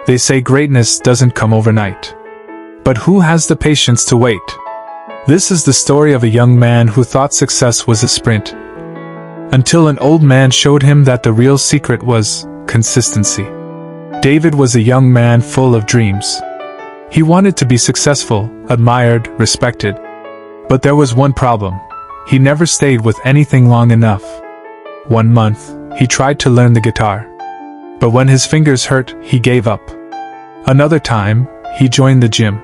They say greatness doesn't come overnight. But who has the patience to wait? This is the story of a young man who thought success was a sprint, until an old man showed him that the real secret was consistency. David was a young man full of dreams. He wanted to be successful, admired, respected. But there was one problem. He never stayed with anything long enough. 1 month, he tried to learn the guitar. But when his fingers hurt, he gave up. Another time, he joined the gym.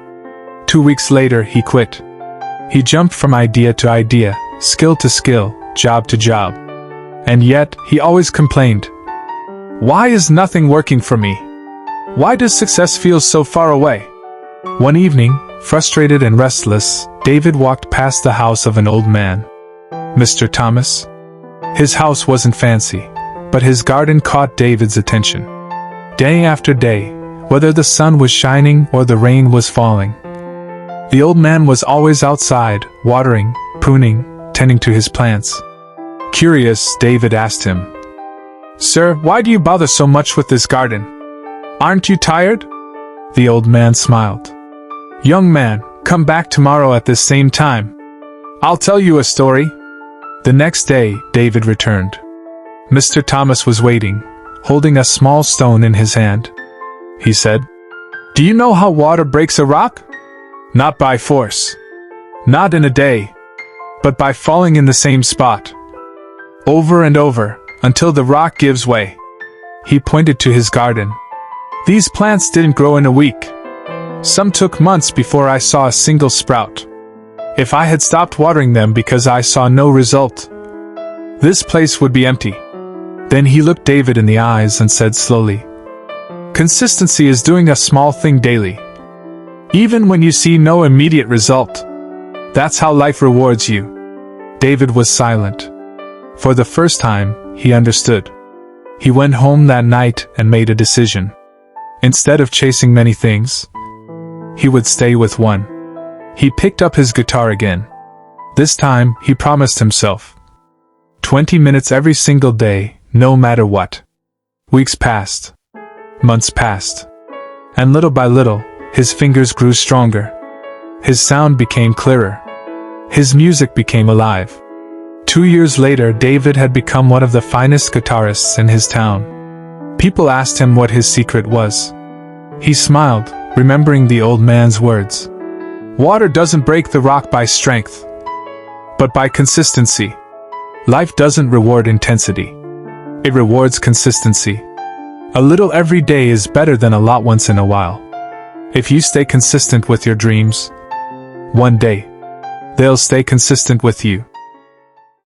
2 weeks later, he quit. He jumped from idea to idea, skill to skill, job to job. And yet, he always complained. Why is nothing working for me? Why does success feel so far away? One evening, frustrated and restless, David walked past the house of an old man. Mr. Thomas? His house wasn't fancy, but his garden caught David's attention. Day after day, whether the sun was shining or the rain was falling, the old man was always outside, watering, pruning, tending to his plants. Curious, David asked him, "Sir, why do you bother so much with this garden? Aren't you tired?" The old man smiled. "Young man, come back tomorrow at this same time. I'll tell you a story." The next day, David returned. Mr. Thomas was waiting, holding a small stone in his hand. He said, "Do you know how water breaks a rock? Not by force. Not in a day. But by falling in the same spot. Over and over, until the rock gives way." He pointed to his garden. "These plants didn't grow in a week. Some took months before I saw a single sprout. If I had stopped watering them because I saw no result, this place would be empty." Then he looked David in the eyes and said slowly, "Consistency is doing a small thing daily, even when you see no immediate result. That's how life rewards you." David was silent. For the first time, he understood. He went home that night and made a decision. Instead of chasing many things, he would stay with one. He picked up his guitar again. This time, he promised himself 20 minutes every single day, no matter what. Weeks passed. Months passed. And little by little, his fingers grew stronger. His sound became clearer. His music became alive. 2 years later, David had become one of the finest guitarists in his town. People asked him what his secret was. He smiled, remembering the old man's words. "Water doesn't break the rock by strength, but by consistency." Life doesn't reward intensity. It rewards consistency. A little every day is better than a lot once in a while. If you stay consistent with your dreams, one day, they'll stay consistent with you.